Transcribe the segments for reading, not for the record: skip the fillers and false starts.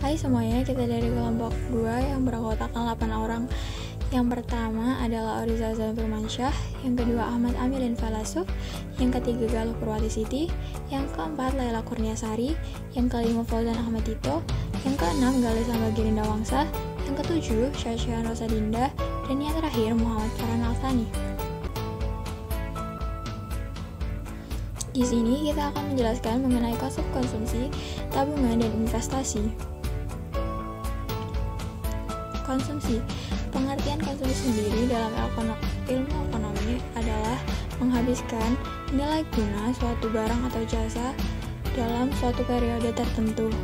Hai semuanya, kita dari kelompok 2 yang beranggotakan 8 orang. Yang pertama adalah Oriza Azam Firmansyah, yang kedua Ahmad Amirin Falasuf, yang ketiga Galuh Purwati Siti, yang keempat Laila Kurniasari, yang kelima Fauzan Ahmad Tito, yang keenam Galih Samba Girinda Wangsa, yang ketujuh Syashian Rosadinda, dan yang terakhir Muhammad Farhan Alsani. Di sini kita akan menjelaskan mengenai konsep konsumsi, tabungan, dan investasi. Konsumsi. Pengertian konsumsi sendiri dalam ilmu ekonomi adalah menghabiskan nilai guna suatu barang atau jasa dalam suatu periode tertentu.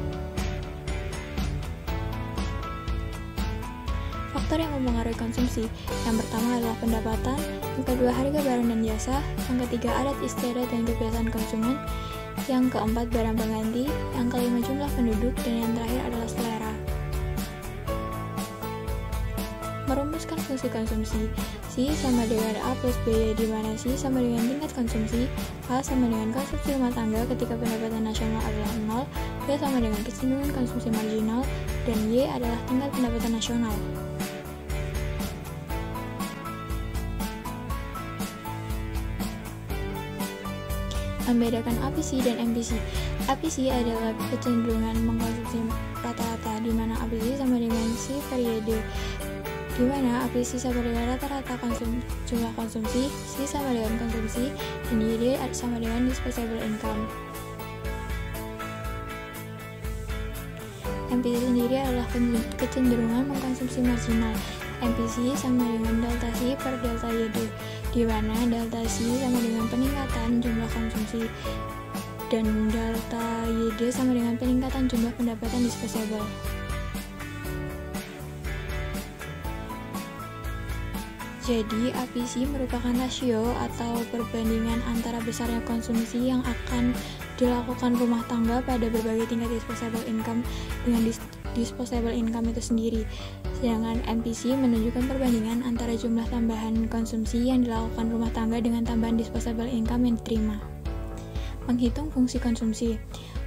Faktor yang mempengaruhi konsumsi. Yang pertama adalah pendapatan, yang kedua harga barang dan jasa, yang ketiga adat istiadat dan kebiasaan konsumen, yang keempat barang pengganti, yang kelima jumlah penduduk, dan yang terakhir adalah selera. Merumuskan fungsi konsumsi. C sama dengan A plus B, di mana C sama dengan tingkat konsumsi, A sama dengan konsumsi rumah tangga ketika pendapatan nasional adalah 0, B sama dengan kecenderungan konsumsi marginal, dan Y adalah tingkat pendapatan nasional. Membedakan APC dan MPC. APC adalah kecenderungan mengkonsumsi rata-rata, di mana APC sama dengan C periode, di mana APC sama dengan rata-rata jumlah konsumsi, C sama dengan konsumsi, dan YD sama dengan disposable income. MPC sendiri adalah kecenderungan mengkonsumsi marginal. MPC sama dengan delta C per delta YD, di mana delta C sama dengan peningkatan jumlah konsumsi, dan delta YD sama dengan peningkatan jumlah pendapatan disposable. Jadi, APC merupakan rasio atau perbandingan antara besarnya konsumsi yang akan dilakukan rumah tangga pada berbagai tingkat disposable income dengan disposable income itu sendiri. Sedangkan MPC menunjukkan perbandingan antara jumlah tambahan konsumsi yang dilakukan rumah tangga dengan tambahan disposable income yang diterima. Menghitung fungsi konsumsi.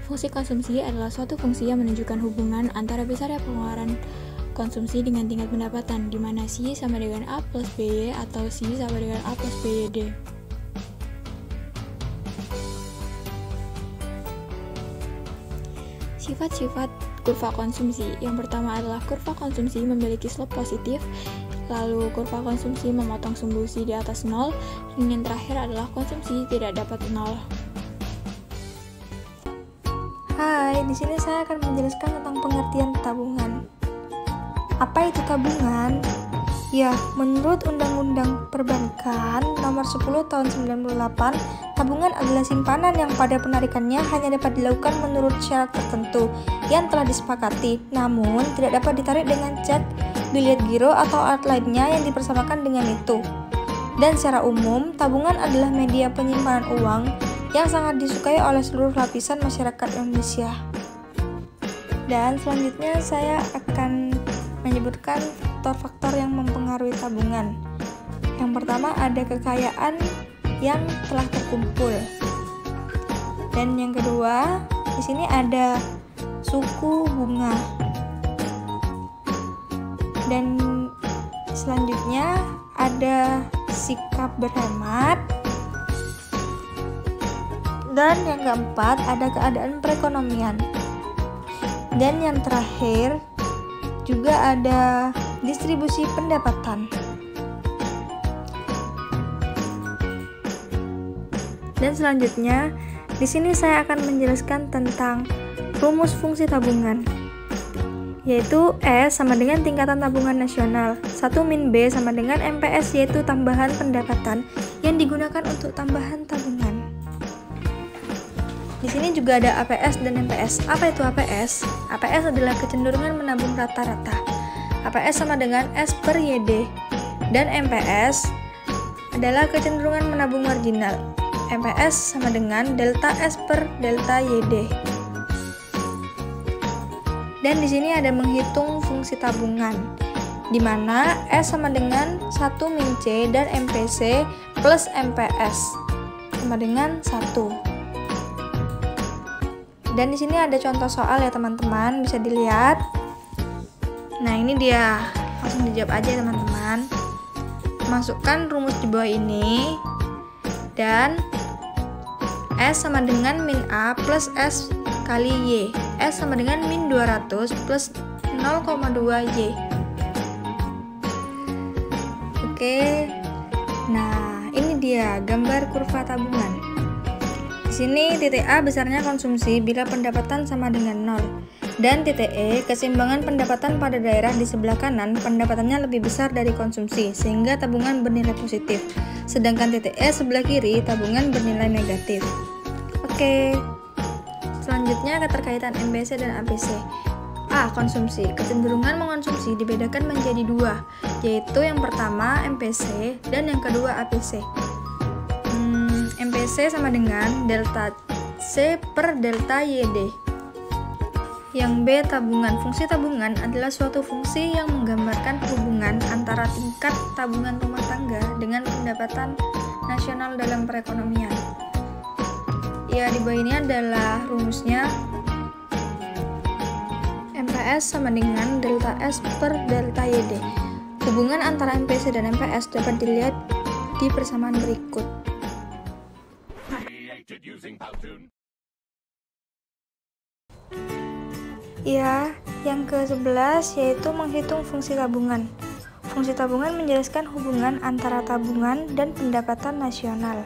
Fungsi konsumsi adalah suatu fungsi yang menunjukkan hubungan antara besarnya pengeluaran konsumsi dengan tingkat pendapatan, di mana C sama dengan A plus BY atau C sama dengan A plus BYD. Sifat-sifat kurva konsumsi. Yang pertama adalah kurva konsumsi memiliki slope positif, lalu kurva konsumsi memotong sumbu-C di atas 0, dan yang terakhir adalah konsumsi tidak dapat 0. Hai, di sini saya akan menjelaskan tentang pengertian tabungan. Apa itu tabungan? Ya, menurut Undang-Undang Perbankan Nomor 10 Tahun 98, tabungan adalah simpanan yang pada penarikannya hanya dapat dilakukan menurut syarat tertentu yang telah disepakati, namun tidak dapat ditarik dengan cek, biliet giro, atau alat lainnya yang dipersamakan dengan itu. Dan secara umum, tabungan adalah media penyimpanan uang yang sangat disukai oleh seluruh lapisan masyarakat Indonesia. Dan selanjutnya saya akan menyebutkan faktor-faktor yang mempengaruhi tabungan. Yang pertama ada kekayaan yang telah terkumpul. Dan yang kedua, di sini ada suku bunga. Dan selanjutnya ada sikap berhemat. Dan yang keempat ada keadaan perekonomian. Dan yang terakhir juga ada distribusi pendapatan. Dan selanjutnya, di sini saya akan menjelaskan tentang rumus fungsi tabungan, yaitu S sama dengan tingkatan tabungan nasional, 1 min B sama dengan MPS, yaitu tambahan pendapatan yang digunakan untuk tambahan tabungan. Di sini juga ada APS dan MPS. Apa itu APS? APS adalah kecenderungan menabung rata-rata. APS sama dengan S per YD. Dan MPS adalah kecenderungan menabung marginal. MPS sama dengan delta S per delta YD. Dan di sini ada menghitung fungsi tabungan, di mana S sama dengan 1 min C dan MPC plus MPS sama dengan 1. Dan di sini ada contoh soal ya teman-teman, bisa dilihat. Nah, ini dia. Langsung dijawab aja ya teman-teman. Masukkan rumus di bawah ini. Dan S sama dengan min A plus S kali Y. S sama dengan min 200 plus 0,2 Y. Oke. Nah, ini dia gambar kurva tabungan. Di sini titik A besarnya konsumsi bila pendapatan sama dengan 0. Dan titik E keseimbangan pendapatan pada daerah di sebelah kanan pendapatannya lebih besar dari konsumsi sehingga tabungan bernilai positif. Sedangkan titik E sebelah kiri tabungan bernilai negatif. Oke. Selanjutnya keterkaitan MPC dan APC. A. Konsumsi. Kecenderungan mengonsumsi dibedakan menjadi dua, yaitu yang pertama MPC dan yang kedua APC. MPC sama dengan delta C per delta YD. Yang B. Tabungan. Fungsi tabungan adalah suatu fungsi yang menggambarkan hubungan antara tingkat tabungan rumah tangga dengan pendapatan nasional dalam perekonomian. Ya, di bawah ini adalah rumusnya. MPS sama dengan delta S per delta YD. Hubungan antara MPC dan MPS dapat dilihat di persamaan berikut. Ya, yang ke-11 yaitu menghitung fungsi tabungan. Fungsi tabungan menjelaskan hubungan antara tabungan dan pendapatan nasional.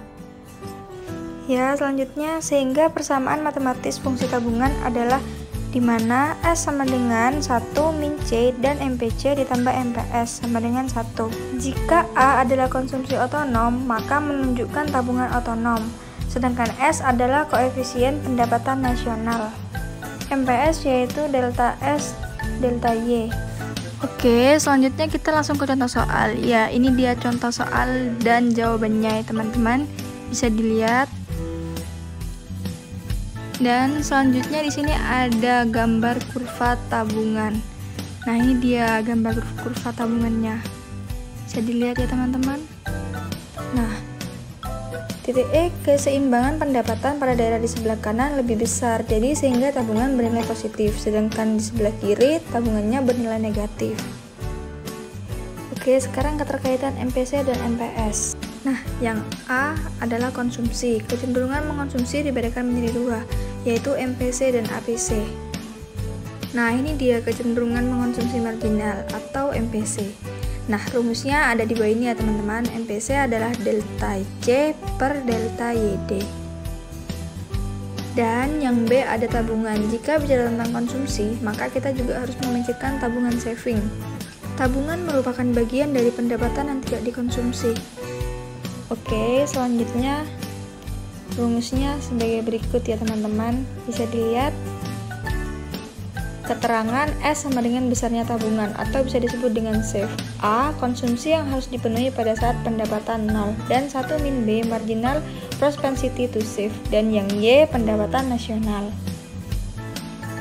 Ya, selanjutnya sehingga persamaan matematis fungsi tabungan adalah di mana S sama dengan 1 min C dan MPC ditambah MPS sama dengan 1. Jika A adalah konsumsi otonom, maka menunjukkan tabungan otonom. Sedangkan S adalah koefisien pendapatan nasional. MPS yaitu delta S, delta Y. Oke, selanjutnya kita langsung ke contoh soal. Ya, ini dia contoh soal dan jawabannya ya teman-teman. Bisa dilihat. Dan selanjutnya di sini ada gambar kurva tabungan. Nah, ini dia gambar kurva tabungannya. Bisa dilihat ya teman-teman. Nah, titik E keseimbangan pendapatan pada daerah di sebelah kanan lebih besar, jadi sehingga tabungan bernilai positif, sedangkan di sebelah kiri tabungannya bernilai negatif. Oke, sekarang keterkaitan MPC dan MPS. Nah, yang A adalah konsumsi. Kecenderungan mengonsumsi dibedakan menjadi dua, yaitu MPC dan APC. Nah, ini dia kecenderungan mengonsumsi marginal atau MPC. Nah, rumusnya ada di bawah ini ya teman-teman. MPC adalah delta C per delta YD. Dan yang B ada tabungan. Jika bicara tentang konsumsi, maka kita juga harus memikirkan tabungan saving. Tabungan merupakan bagian dari pendapatan yang tidak dikonsumsi. Oke, selanjutnya rumusnya sebagai berikut ya teman-teman. Bisa dilihat keterangan S sama dengan besarnya tabungan atau bisa disebut dengan save. A. Konsumsi yang harus dipenuhi pada saat pendapatan 0 dan 1 min B. Marginal propensity to save. Dan yang Y. Pendapatan nasional.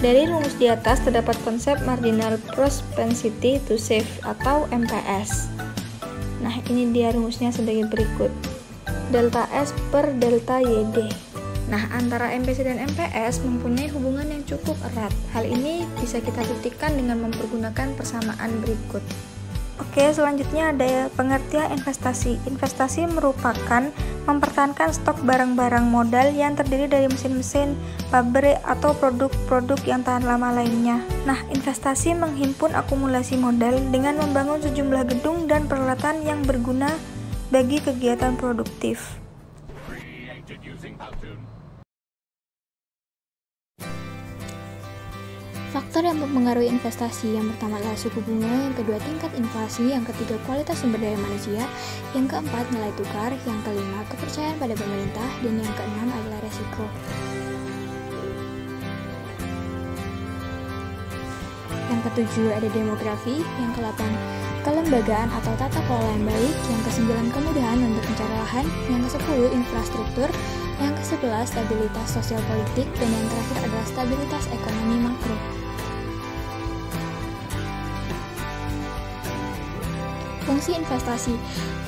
Dari rumus di atas terdapat konsep marginal propensity to save atau MPS. Nah, ini dia rumusnya sebagai berikut. Delta S per delta YD. Nah, antara MPC dan MPS mempunyai hubungan yang cukup erat. Hal ini bisa kita buktikan dengan mempergunakan persamaan berikut. Oke, selanjutnya ada pengertian investasi. Investasi merupakan mempertahankan stok barang-barang modal yang terdiri dari mesin-mesin, pabrik, atau produk-produk yang tahan lama lainnya. Nah, investasi menghimpun akumulasi modal dengan membangun sejumlah gedung dan peralatan yang berguna bagi kegiatan produktif. Faktor yang mempengaruhi investasi yang pertama adalah suku bunga, yang kedua tingkat inflasi, yang ketiga kualitas sumber daya manusia, yang keempat nilai tukar, yang kelima kepercayaan pada pemerintah, dan yang keenam adalah resiko. Yang ketujuh ada demografi, yang kedelapan kelembagaan atau tata kelola yang baik, yang kesembilan kemudahan untuk mencari lahan, yang kesepuluh infrastruktur, yang kesebelas stabilitas sosial politik, dan yang terakhir adalah stabilitas ekonomi makro. Fungsi investasi.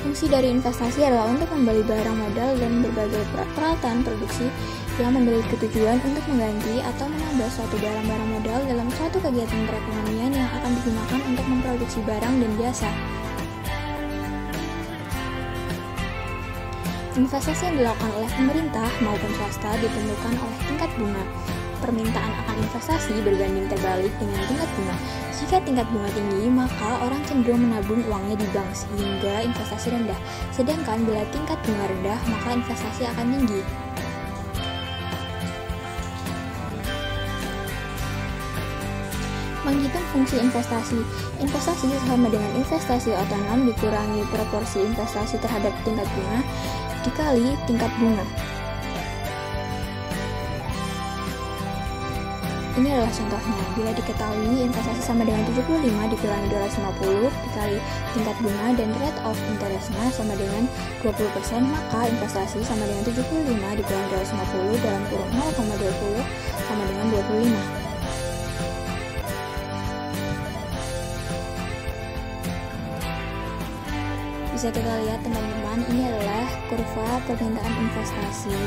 Fungsi dari investasi adalah untuk membeli barang modal dan berbagai peralatan produksi yang memiliki tujuan untuk mengganti atau menambah suatu barang-barang modal dalam suatu kegiatan perekonomian yang akan digunakan untuk memproduksi barang dan jasa. Investasi yang dilakukan oleh pemerintah maupun swasta ditentukan oleh tingkat bunga. Permintaan akan investasi berbanding terbalik dengan tingkat bunga. Jika tingkat bunga tinggi, maka orang cenderung menabung uangnya di bank sehingga investasi rendah. Sedangkan bila tingkat bunga rendah, maka investasi akan tinggi. Menghitung fungsi investasi. Investasi sama dengan investasi otonom dikurangi proporsi investasi terhadap tingkat bunga dikali tingkat bunga. Ini adalah contohnya. Bila diketahui investasi sama dengan 75 dikurangi 250 dikali tingkat bunga dan rate of interest-nya sama dengan 20%, maka investasi sama dengan 75 dikurangi 250 dalam kurung 0,20 sama dengan 25. Bisa kita lihat teman-teman, ini adalah kurva permintaan investasi.